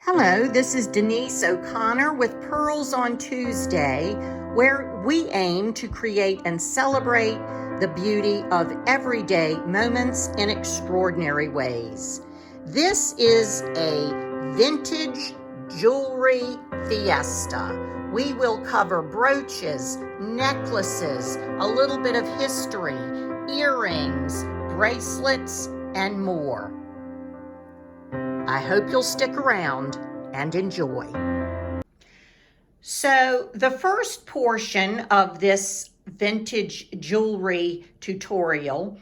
Hello, this is Denise O'Connor with Pearls on Tuesday, where we aim to create and celebrate the beauty of everyday moments in extraordinary ways. This is a vintage jewelry fiesta. We will cover brooches, necklaces, a little bit of history, earrings, bracelets, and more. I hope you'll stick around and enjoy. So the first portion of this vintage jewelry tutorial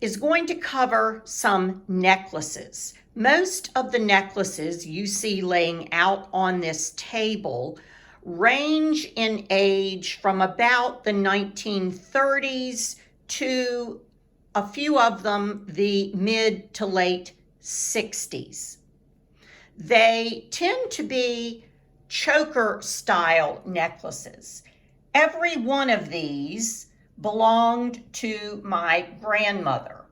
is going to cover some necklaces. Most of the necklaces you see laying out on this table range in age from about the 1930s to a few of them the mid to late 60s. They tend to be choker style necklaces. Every one of these belonged to my grandmother.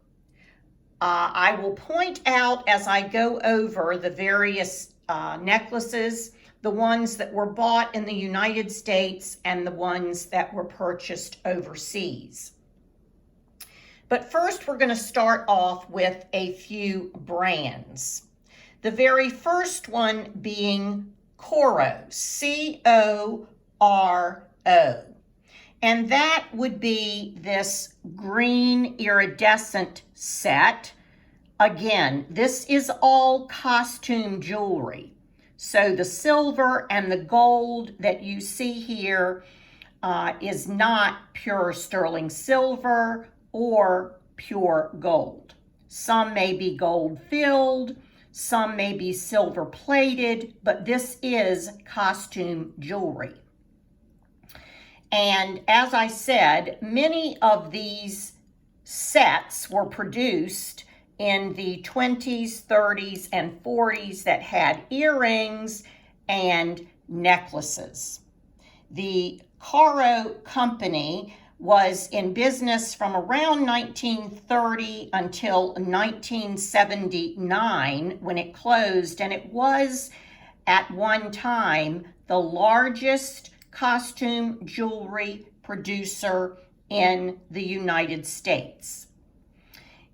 I will point out as I go over the various necklaces, the ones that were bought in the United States and the ones that were purchased overseas. But first, we're going to start off with a few brands. The very first one being Caro, C-O-R-O. And that would be this green iridescent set. Again, this is all costume jewelry. So the silver and the gold that you see here is not pure sterling silver or pure gold. Some may be gold filled, some may be silver plated, but this is costume jewelry. And as I said, many of these sets were produced in the 20s, 30s, and 40s that had earrings and necklaces. The Caro Company was in business from around 1930 until 1979 when it closed, and it was at one time the largest costume jewelry producer in the United States.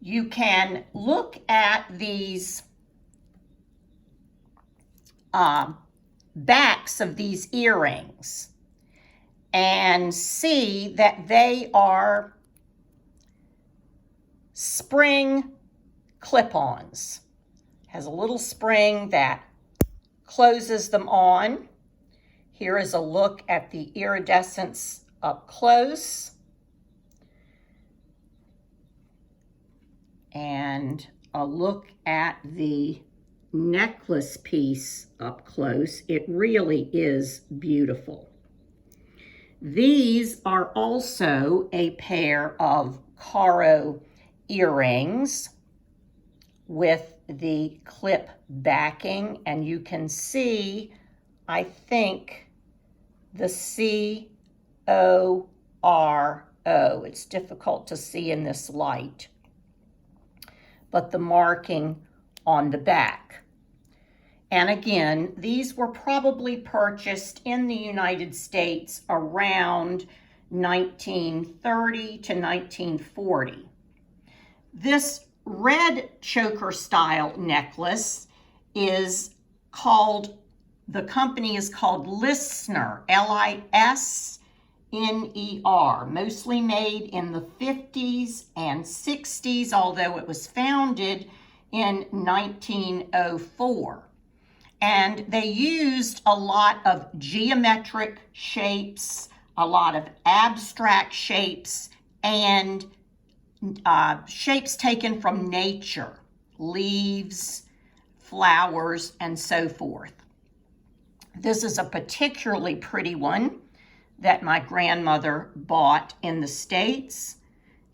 You can look at these backs of these earrings and see that they are spring clip-ons. Has a little spring that closes them on. Here is a look at the iridescence up close. And a look at the necklace piece up close. It really is beautiful. These are also a pair of Caro earrings with the clip backing, and you can see, I think, the C-O-R-O. It's difficult to see in this light, but the marking on the back. And again, these were probably purchased in the United States around 1930 to 1940. This red choker style necklace is called, the company is called Listener, L-I-S-N-E-R, mostly made in the 50s and 60s, although it was founded in 1904. And they used a lot of geometric shapes, a lot of abstract shapes, and shapes taken from nature, leaves, flowers, and so forth. This is a particularly pretty one that my grandmother bought in the States.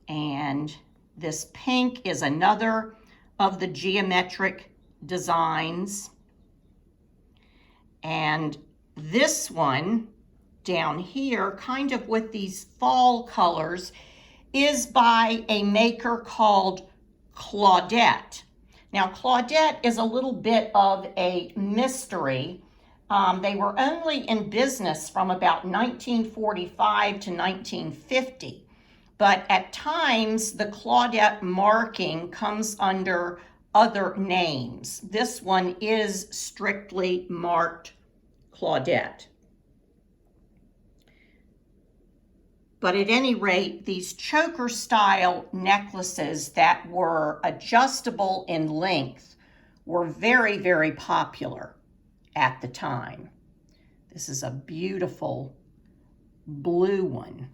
And this pink is another of the geometric designs. And this one down here, kind of with these fall colors, is by a maker called Claudette. Now, Claudette is a little bit of a mystery. They were only in business from about 1945 to 1950, but at times the Claudette marking comes under other names. This one is strictly marked Claudette. But at any rate, these choker style necklaces that were adjustable in length were very, very popular at the time. This is a beautiful blue one.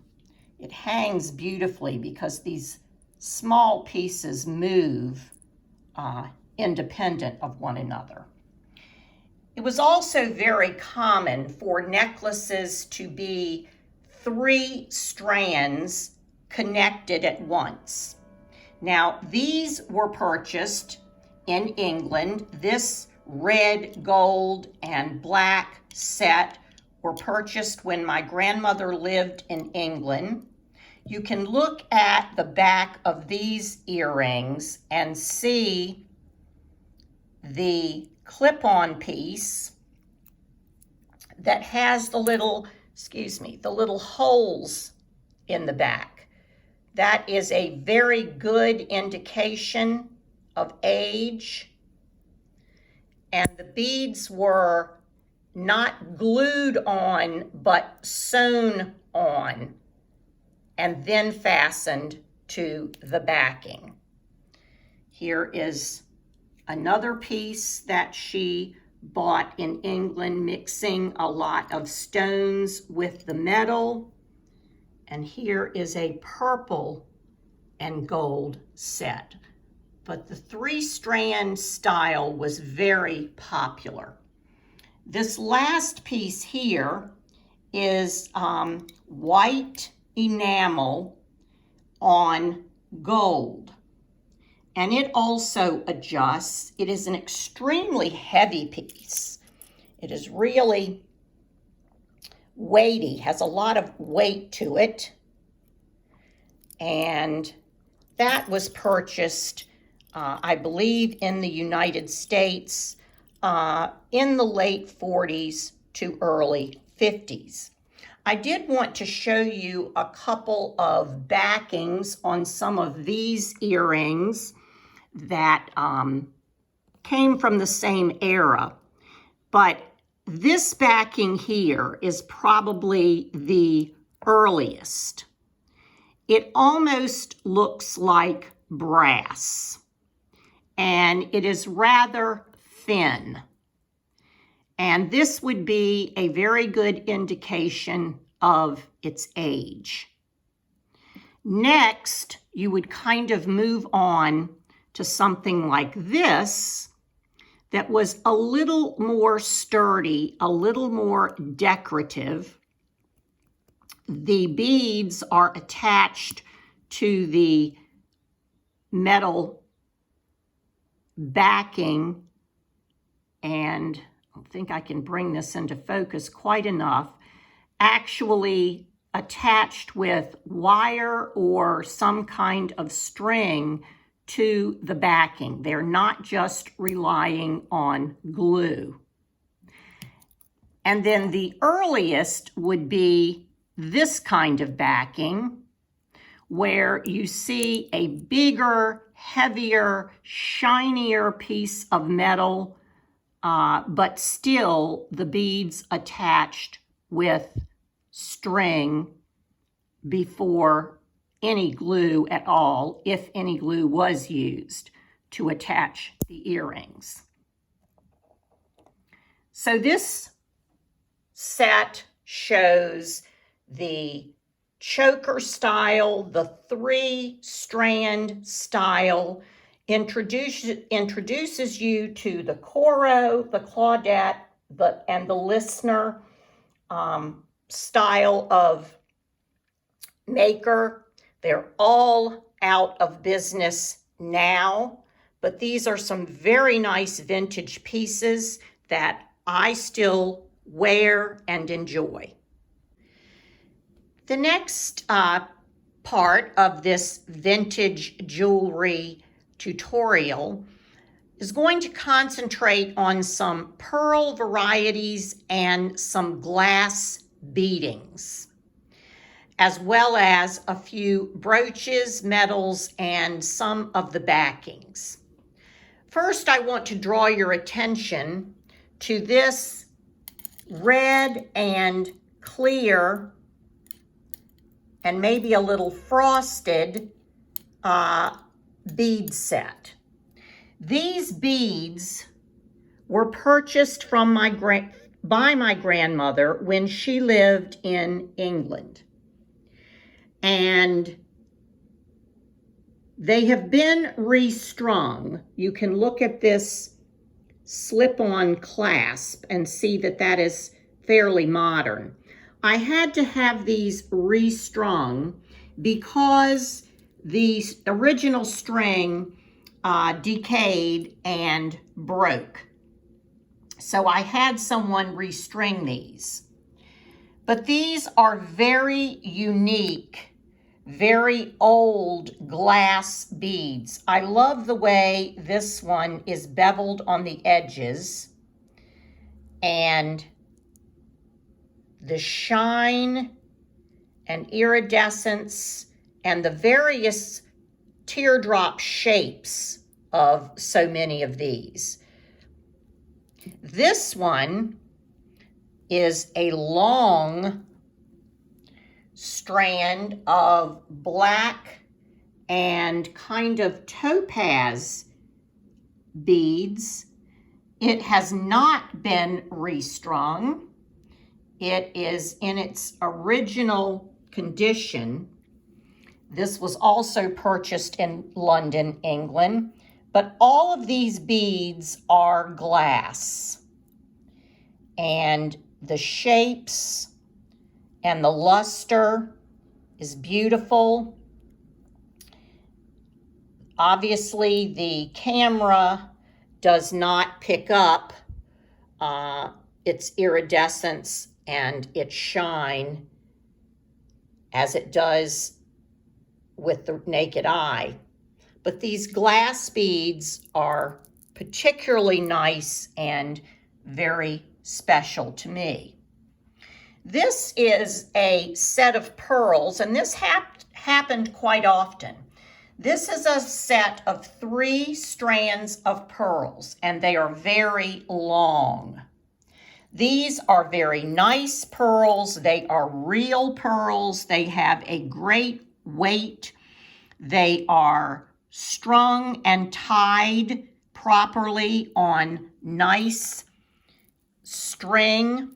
It hangs beautifully because these small pieces move independent of one another. It was also very common for necklaces to be 3 strands connected at once. Now, these were purchased in England. This red, gold, and black set were purchased when my grandmother lived in England. You can look at the back of these earrings and see the clip-on piece that has the little holes in the back. That is a very good indication of age. And the beads were not glued on, but sewn on and then fastened to the backing. Here is another piece that she bought in England, mixing a lot of stones with the metal. And here is a purple and gold set. But the 3-strand style was very popular. This last piece here is white enamel on gold. And it also adjusts. It is an extremely heavy piece. It is really weighty, has a lot of weight to it. And that was purchased, I believe, in the United States in the late 40s to early 50s. I did want to show you a couple of backings on some of these earrings that came from the same era. But this backing here is probably the earliest. It almost looks like brass, and it is rather thin. And this would be a very good indication of its age. Next, you would kind of move on to something like this that was a little more sturdy, a little more decorative. The beads are attached to the metal backing, and I don't think I can bring this into focus quite enough, actually attached with wire or some kind of string to the backing. They're not just relying on glue. And then the earliest would be this kind of backing, where you see a bigger, heavier, shinier piece of metal, but still the beads attached with string before any glue at all, if any glue was used to attach the earrings. So this set shows the choker style, the 3-strand style, introduces you to the Caro, the Claudette, and the listener style of maker. They're all out of business now, but these are some very nice vintage pieces that I still wear and enjoy. The next part of this vintage jewelry tutorial is going to concentrate on some pearl varieties and some glass beadings, as well as a few brooches, medals, and some of the backings. First, I want to draw your attention to this red and clear and maybe a little frosted bead set. These beads were purchased from by my grandmother when she lived in England. And they have been restrung. You can look at this slip-on clasp and see that that is fairly modern. I had to have these restrung because the original string decayed and broke. So I had someone restring these. But these are very unique, very old glass beads. I love the way this one is beveled on the edges, and the shine and iridescence and the various teardrop shapes of so many of these. This one is a long strand of black and kind of topaz beads. It has not been restrung. It is in its original condition. This was also purchased in London, England, but all of these beads are glass, and the shapes and the luster is beautiful. Obviously, the camera does not pick up its iridescence and its shine as it does with the naked eye. But these glass beads are particularly nice and very special to me. This is a set of pearls, and this happened quite often. This is a set of 3 strands of pearls, and they are very long. These are very nice pearls. They are real pearls. They have a great weight. They are strung and tied properly on nice string.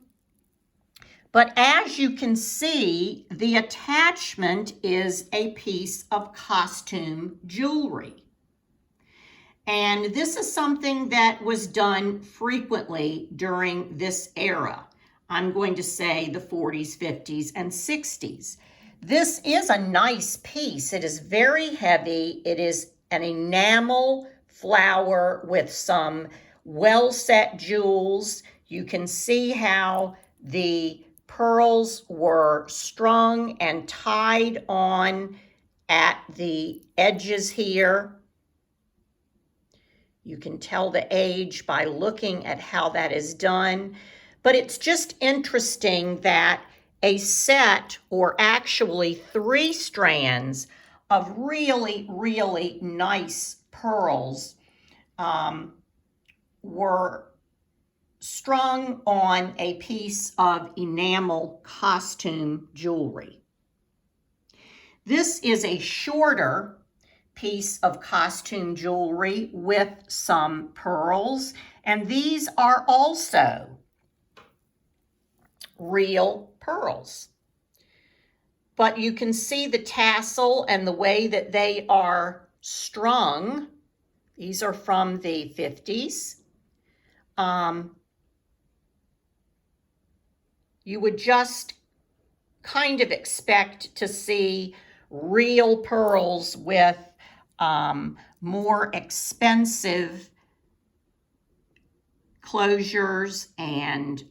But as you can see, the attachment is a piece of costume jewelry. And this is something that was done frequently during this era. I'm going to say the 40s, 50s, and 60s. This is a nice piece. It is very heavy. It is an enamel flower with some well-set jewels. You can see how the pearls were strung and tied on at the edges here. You can tell the age by looking at how that is done. But it's just interesting that a set, or actually 3 strands of really, really nice pearls were strung on a piece of enamel costume jewelry. This is a shorter piece of costume jewelry with some pearls, and these are also real pearls. But you can see the tassel and the way that they are strung. These are from the 50s. You would just kind of expect to see real pearls with more expensive closures and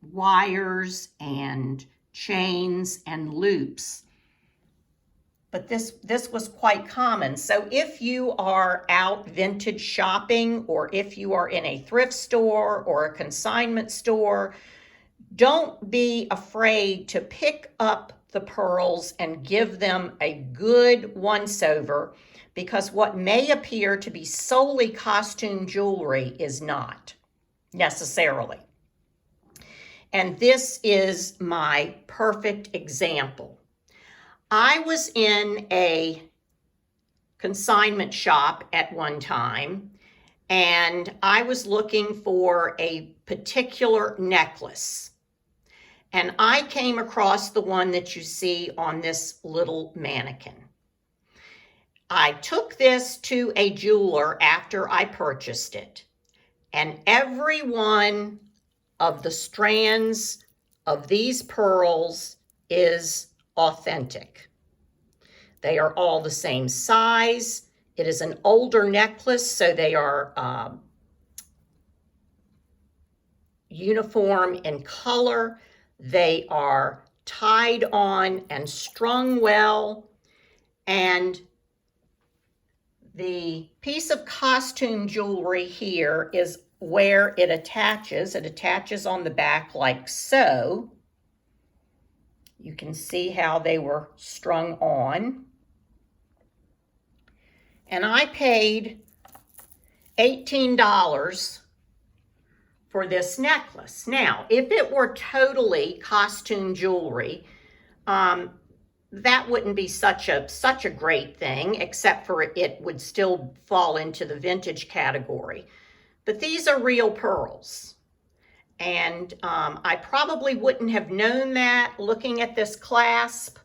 wires and chains and loops. but this was quite common. So if you are out vintage shopping, or if you are in a thrift store or a consignment store, don't be afraid to pick up the pearls and give them a good once-over, because what may appear to be solely costume jewelry is not necessarily. And this is my perfect example. I was in a consignment shop at one time, and I was looking for a particular necklace. And I came across the one that you see on this little mannequin. I took this to a jeweler after I purchased it, and every one of the strands of these pearls is authentic. They are all the same size. It is an older necklace, so they are uniform in color. They are tied on and strung well, and the piece of costume jewelry here is where it attaches. It attaches on the back like so. You can see how they were strung on. And I paid $18 for this necklace. Now, if it were totally costume jewelry, that wouldn't be such a great thing, except for it would still fall into the vintage category. But these are real pearls. And I probably wouldn't have known that looking at this clasp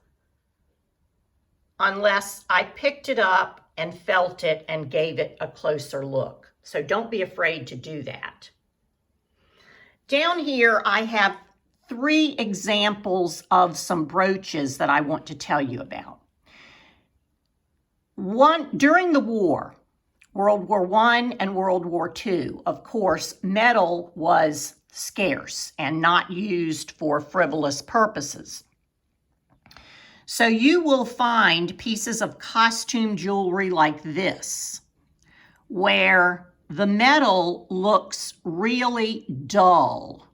unless I picked it up and felt it and gave it a closer look. So don't be afraid to do that. Down here, I have 3 examples of some brooches that I want to tell you about. One, during the war, World War I and World War II, of course, metal was scarce and not used for frivolous purposes. So you will find pieces of costume jewelry like this, where the metal looks really dull.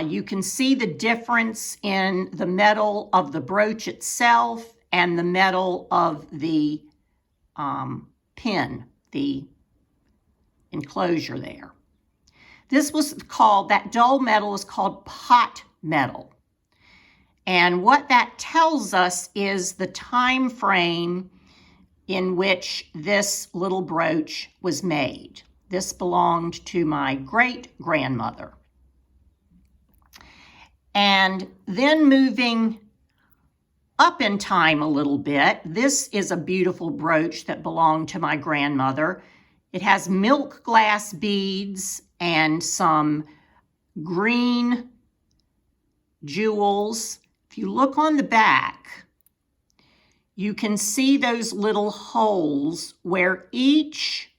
You can see the difference in the metal of the brooch itself and the metal of the pin, the enclosure there. This was called, that dull metal is called pot metal. And what that tells us is the time frame in which this little brooch was made. This belonged to my great-grandmother. And then moving up in time a little bit, this is a beautiful brooch that belonged to my grandmother. It has milk glass beads and some green jewels. If you look on the back, you can see those little holes where each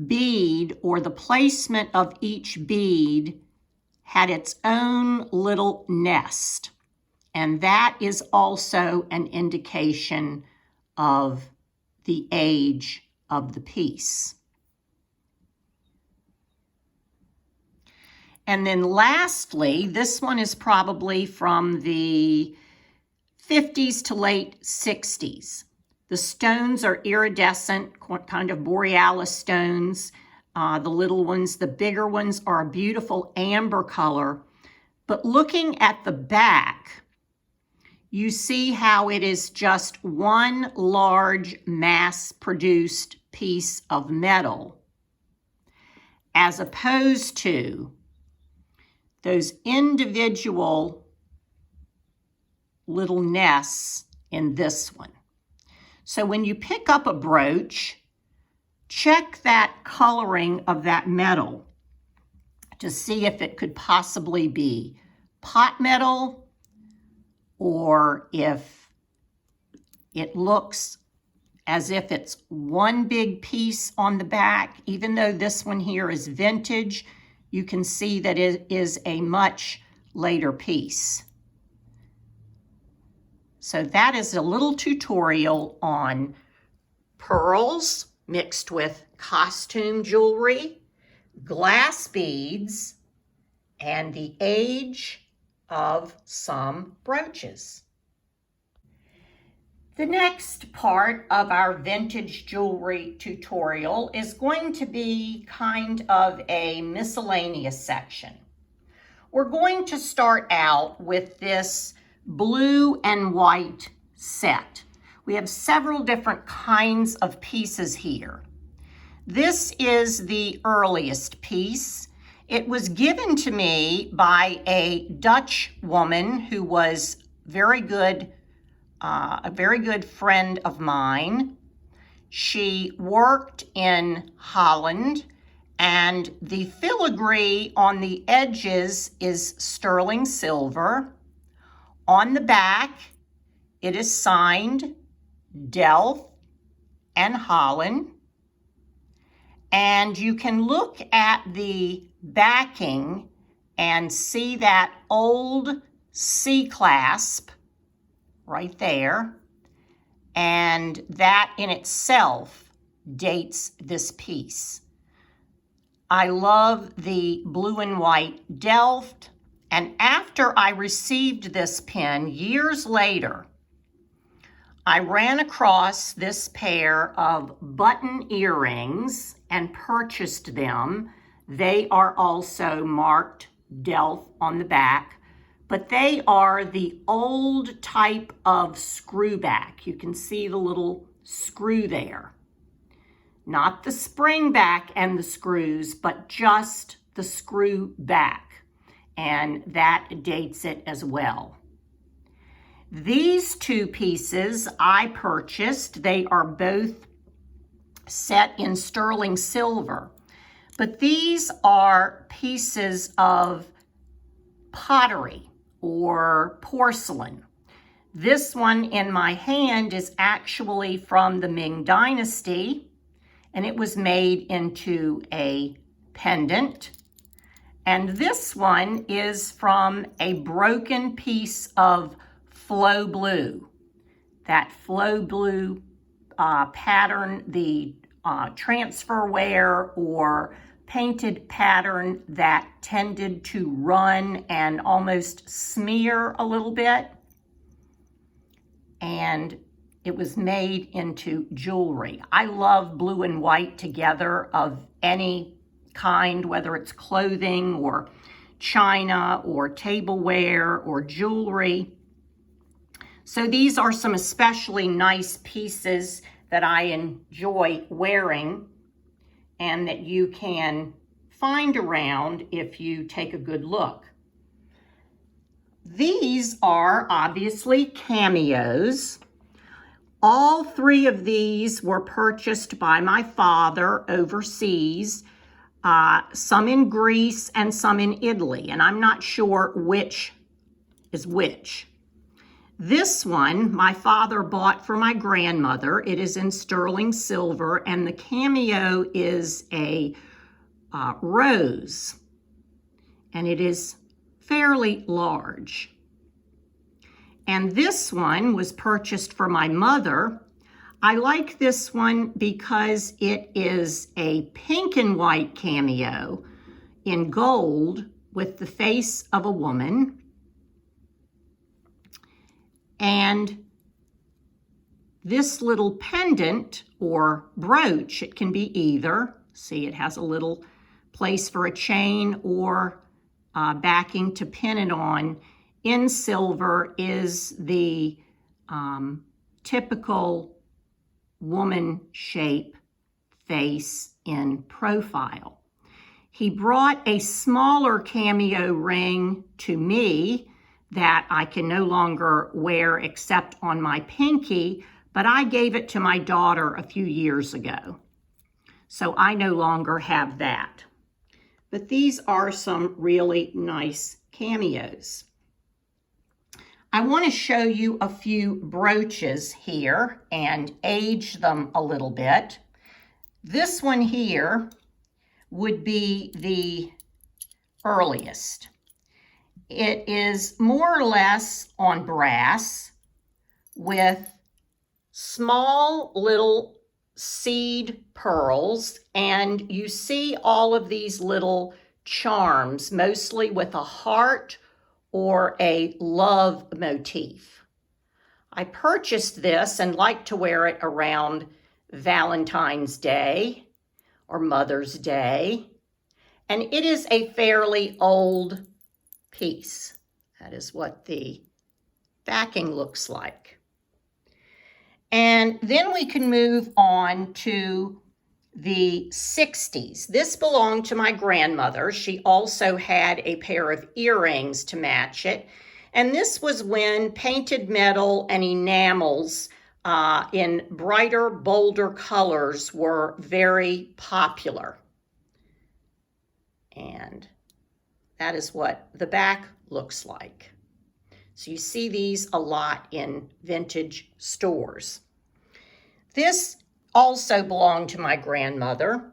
bead, or the placement of each bead, had its own little nest. And that is also an indication of the age of the piece. And then lastly, this one is probably from the 50s to late 60s. The stones are iridescent, kind of Borealis stones. The little ones, the bigger ones are a beautiful amber color. But looking at the back, you see how it is just one large mass-produced piece of metal, as opposed to those individual little nests in this one. So when you pick up a brooch, check that coloring of that metal to see if it could possibly be pot metal, or if it looks as if it's one big piece on the back. Even though this one here is vintage, you can see that it is a much later piece. So that is a little tutorial on pearls mixed with costume jewelry, glass beads, and the age of some brooches. The next part of our vintage jewelry tutorial is going to be kind of a miscellaneous section. We're going to start out with this blue and white set. We have several different kinds of pieces here. This is the earliest piece. It was given to me by a Dutch woman who was a very good friend of mine. She worked in Holland, and the filigree on the edges is sterling silver. On the back, it is signed Delft and Holland. And you can look at the backing and see that old C-clasp right there. And that in itself dates this piece. I love the blue and white Delft. And after I received this pin years later, I ran across this pair of button earrings and purchased them. They are also marked Delft on the back, but they are the old type of screw back. You can see the little screw there. Not the spring back and the screws, but just the screw back. And that dates it as well. These two pieces I purchased. They are both set in sterling silver, but these are pieces of pottery or porcelain. This one in my hand is actually from the Ming Dynasty, and it was made into a pendant. And this one is from a broken piece of flow blue. That flow blue pattern, the transfer wear or painted pattern that tended to run and almost smear a little bit. And it was made into jewelry. I love blue and white together of any kind, whether it's clothing or china or tableware or jewelry. So these are some especially nice pieces that I enjoy wearing and that you can find around if you take a good look. These are obviously cameos. All three of these were purchased by my father overseas, some in Greece and some in Italy, and I'm not sure which is which. This one, my father bought for my grandmother. It is in sterling silver, and the cameo is a rose, and it is fairly large. And this one was purchased for my mother. I like this one because it is a pink and white cameo in gold with the face of a woman. And this little pendant or brooch, it can be either. See, it has a little place for a chain or backing to pin it on. In silver is the typical woman shape face in profile. He brought a smaller cameo ring to me that I can no longer wear except on my pinky, but I gave it to my daughter a few years ago. So I no longer have that. But these are some really nice cameos. I want to show you a few brooches here and age them a little bit. This one here would be the earliest. It is more or less on brass with small little seed pearls, and you see all of these little charms, mostly with a heart or a love motif. I purchased this and like to wear it around Valentine's Day or Mother's Day, and it is a fairly old piece. That is what the backing looks like. And then we can move on to the 60s. This belonged to my grandmother. She also had a pair of earrings to match it. And this was when painted metal and enamels in brighter, bolder colors were very popular. And that is what the back looks like. So you see these a lot in vintage stores. This also belonged to my grandmother.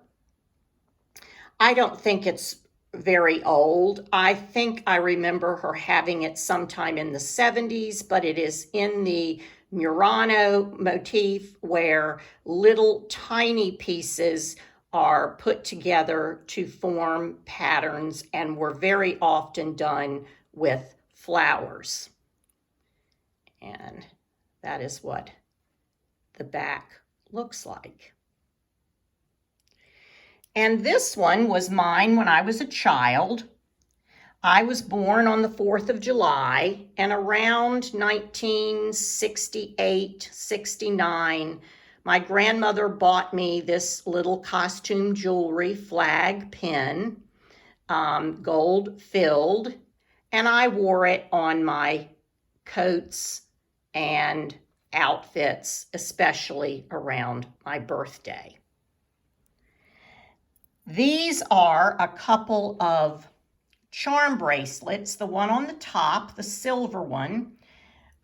I don't think it's very old. I think I remember her having it sometime in the 70s, but it is in the Murano motif where little tiny pieces are put together to form patterns and were very often done with flowers. And that is what the back looks like. And this one was mine when I was a child. I was born on the 4th of July, and around 1968, 69, my grandmother bought me this little costume jewelry flag pin, gold filled, and I wore it on my coats and outfits, especially around my birthday. These are a couple of charm bracelets. The one on the top, the silver one,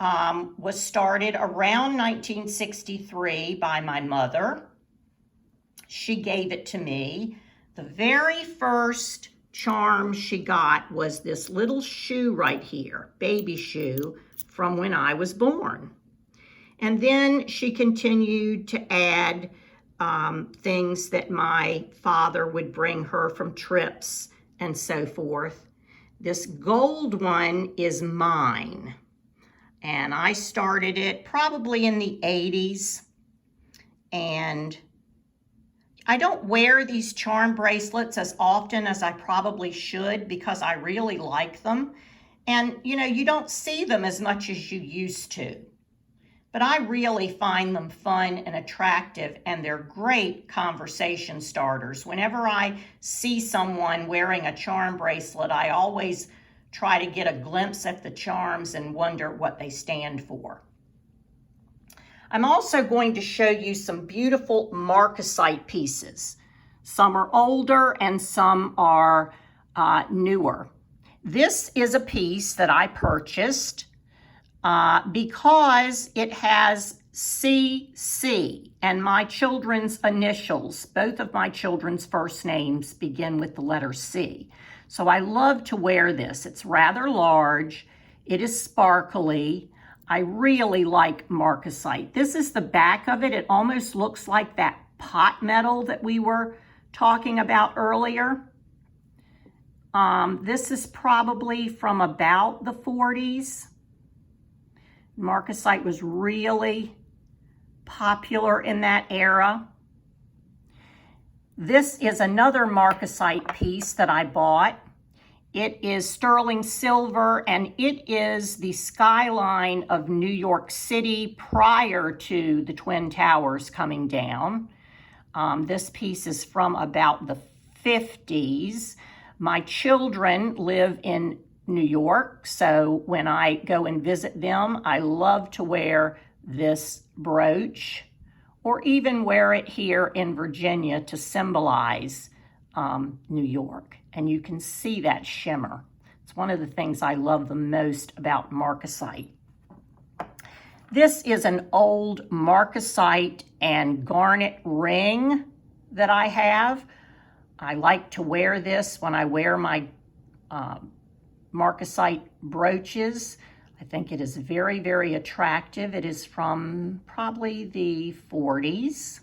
was started around 1963 by my mother. She gave it to me. The very first charm she got was this little shoe right here, baby shoe, from when I was born. And then she continued to add things that my father would bring her from trips and so forth. This gold one is mine, and I started it probably in the 80s, and I don't wear these charm bracelets as often as I probably should because I really like them. And, you know, you don't see them as much as you used to. But I really find them fun and attractive, and they're great conversation starters. Whenever I see someone wearing a charm bracelet, I always try to get a glimpse at the charms and wonder what they stand for. I'm also going to show you some beautiful Marcasite pieces. Some are older and some are newer. This is a piece that I purchased because it has CC, and my children's initials, both of my children's first names begin with the letter C. So I love to wear this. It's rather large. It is sparkly. I really like Marcasite. This is the back of it. It almost looks like that pot metal that we were talking about earlier. This is probably from about the 40s. Marcasite was really popular in that era. This is another Marcasite piece that I bought. It is sterling silver, and it is the skyline of New York City prior to the Twin Towers coming down. This piece is from about the 50s. My children live in New York, so when I go and visit them, I love to wear this brooch, or even wear it here in Virginia to symbolize New York. And you can see that shimmer. It's one of the things I love the most about Marcasite. This is an old Marcasite and garnet ring that I have. I like to wear this when I wear my Marcasite brooches. I think it is very, very attractive. It is from probably the 40s.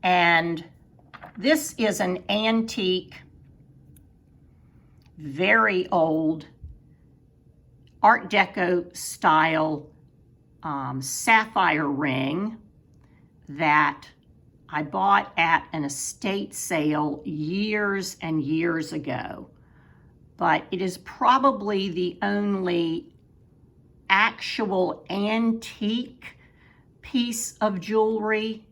And this is an antique, very old Art Deco style sapphire ring that I bought at an estate sale years and years ago. But it is probably the only actual antique piece of jewelry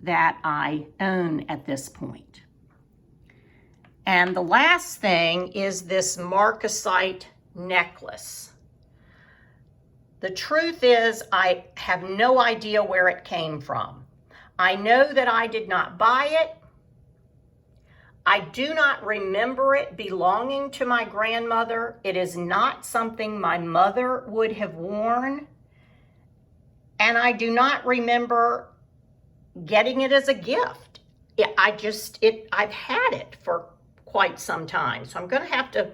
that I own at this point. And the last thing is this Marcasite necklace. The truth is, I have no idea where it came from. I know that I did not buy it. I do not remember it belonging to my grandmother. It is not something my mother would have worn. And I do not remember getting it as a gift. I've had it for quite some time. So I'm going to have to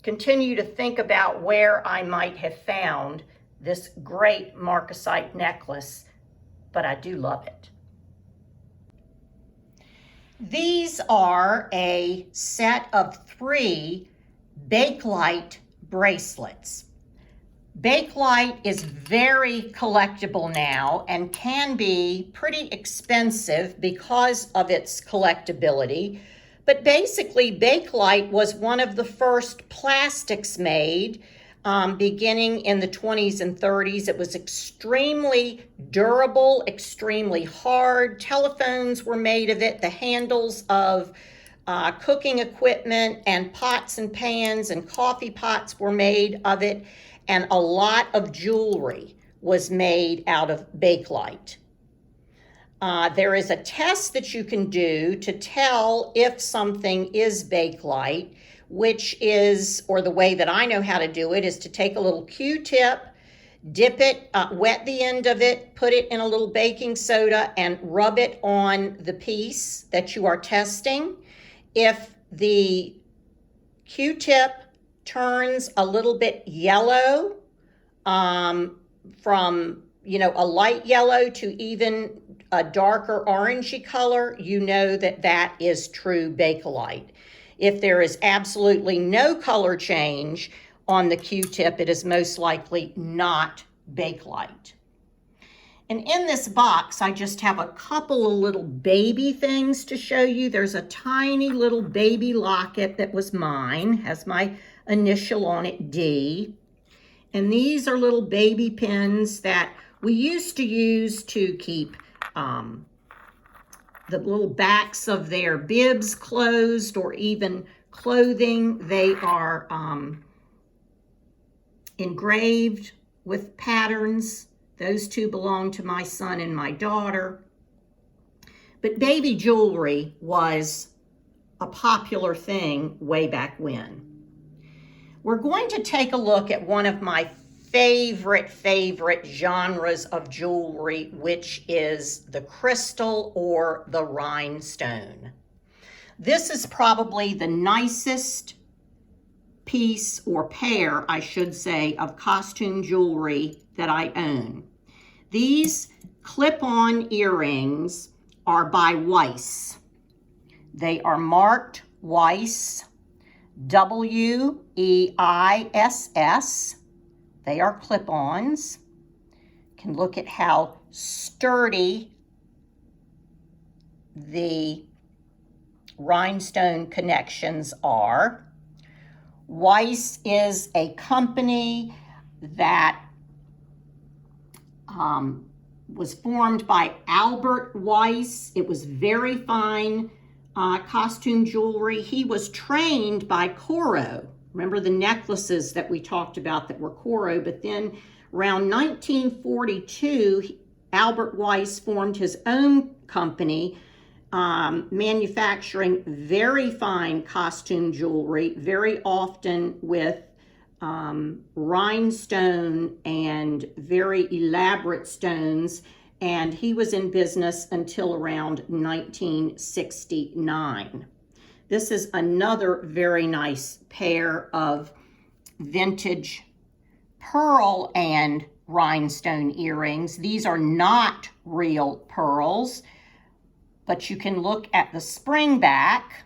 continue to think about where I might have found this great Marcasite necklace, but I do love it. These are a set of 3 Bakelite bracelets. Bakelite is very collectible now and can be pretty expensive because of its collectability. But basically, Bakelite was one of the first plastics made beginning in the 20s and 30s. It was extremely durable, extremely hard. Telephones were made of it. The handles of cooking equipment and pots and pans and coffee pots were made of it. And a lot of jewelry was made out of Bakelite. There is a test that you can do to tell if something is Bakelite, which is, or the way that I know how to do it, is to take a little Q-tip, dip it, wet the end of it, put it in a little baking soda, and rub it on the piece that you are testing. If the Q-tip turns a little bit yellow, from, a light yellow to even a darker orangey color, you know that that is true Bakelite. If there is absolutely no color change on the Q-tip, it is most likely not Bakelite. And in this box, I just have a couple of little baby things to show you. There's a tiny little baby locket that was mine, has my initial on it, D. And these are little baby pins that we used to use to keep the little backs of their bibs closed, or even clothing. They are engraved with patterns. Those 2 belong to my son and my daughter. But baby jewelry was a popular thing way back when. We're going to take a look at one of my favorite genres of jewelry, which is the crystal or the rhinestone. This is probably the nicest piece, or pair, I should say, of costume jewelry that I own. These clip-on earrings are by Weiss. They are marked Weiss, W-E-I-S-S. They are clip-ons. You can look at how sturdy the rhinestone connections are. Weiss is a company that was formed by Albert Weiss. It was very fine costume jewelry. He was trained by Caro. Remember the necklaces that we talked about that were Caro, but then around 1942, Albert Weiss formed his own company, manufacturing very fine costume jewelry, very often with rhinestone and very elaborate stones. And he was in business until around 1969. This is another very nice pair of vintage pearl and rhinestone earrings. These are not real pearls, but you can look at the spring back,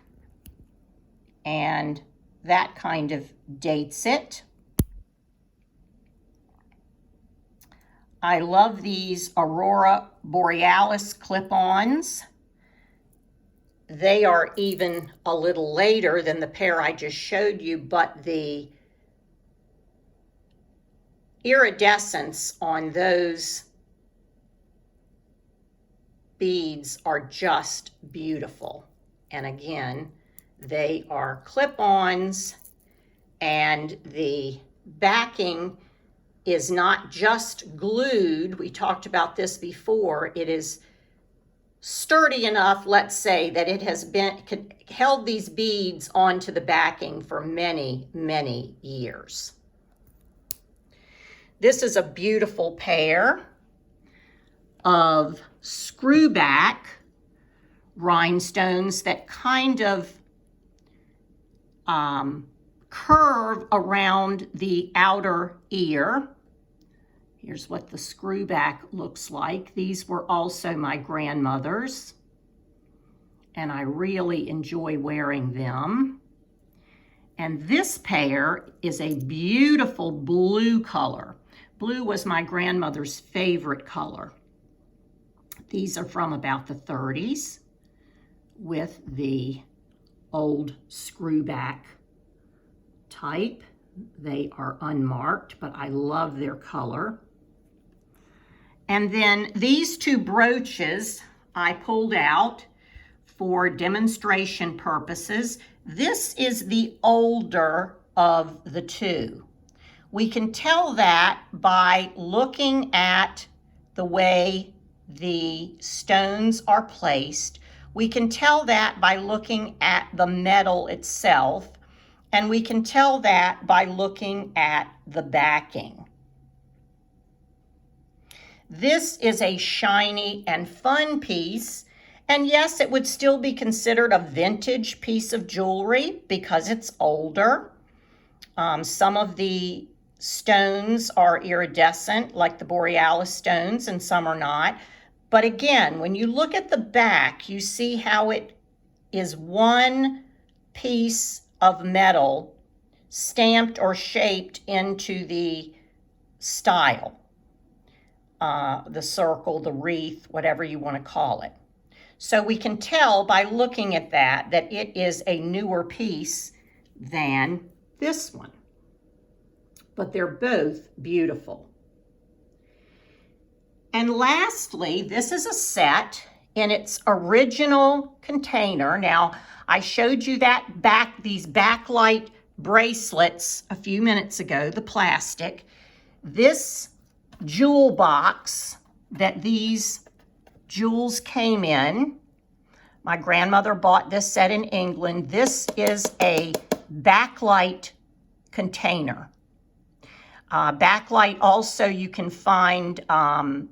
and that kind of dates it. I love these Aurora Borealis clip-ons. They are even a little later than the pair I just showed you, but the iridescence on those beads are just beautiful. And again, they are clip-ons, and the backing is not just glued. We talked about this before. It is sturdy enough, let's say, that it has held these beads onto the backing for many, many years. This is a beautiful pair of screwback rhinestones that kind of curve around the outer ear. Here's what the screwback looks like. These were also my grandmother's, and I really enjoy wearing them. And this pair is a beautiful blue color. Blue was my grandmother's favorite color. These are from about the 30s with the old screwback type. They are unmarked, but I love their color. And then these two brooches I pulled out for demonstration purposes. This is the older of the two. We can tell that by looking at the way the stones are placed. We can tell that by looking at the metal itself, and we can tell that by looking at the backing. This is a shiny and fun piece, and yes, it would still be considered a vintage piece of jewelry because it's older. Some of the stones are iridescent, like the Borealis stones, and some are not. But again, when you look at the back, you see how it is one piece of metal stamped or shaped into the style, the circle, the wreath, whatever you want to call it. So we can tell by looking at that it is a newer piece than this one. But they're both beautiful. And lastly, this is a set in its original container. Now, I showed you these Bakelite bracelets a few minutes ago, the plastic. This jewel box that these jewels came in, my grandmother bought this set in England. This is a Bakelite container. Bakelite also you can find, and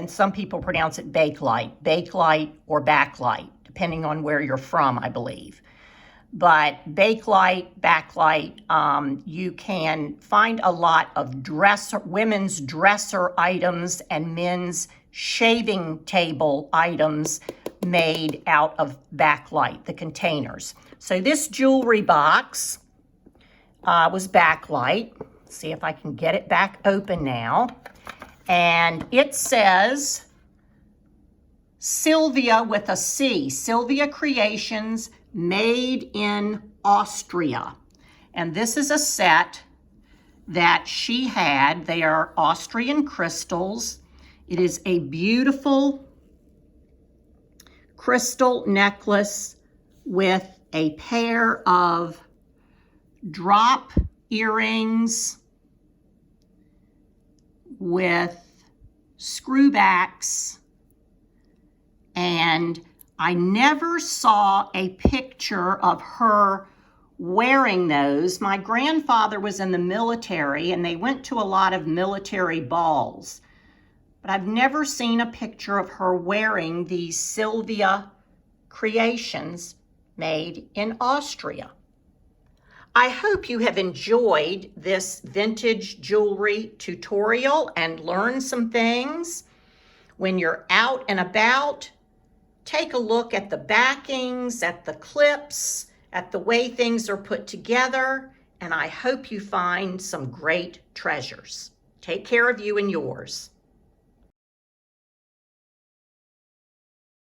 some people pronounce it Bakelite or Bakelite, depending on where you're from, I believe. But Bakelite, you can find a lot of women's dresser items and men's shaving table items made out of Bakelite, the containers. So this jewelry box was Bakelite. Let's see if I can get it back open now. And it says Sylvia with a C, Sylvia Creations, made in Austria. And this is a set that she had. They are Austrian crystals. It is a beautiful crystal necklace with a pair of drop earrings with screwbacks, and I never saw a picture of her wearing those. My grandfather was in the military and they went to a lot of military balls, but I've never seen a picture of her wearing these Sylvia Creations made in Austria. I hope you have enjoyed this vintage jewelry tutorial and learned some things. When you're out and about, take a look at the backings, at the clips, at the way things are put together, and I hope you find some great treasures. Take care of you and yours.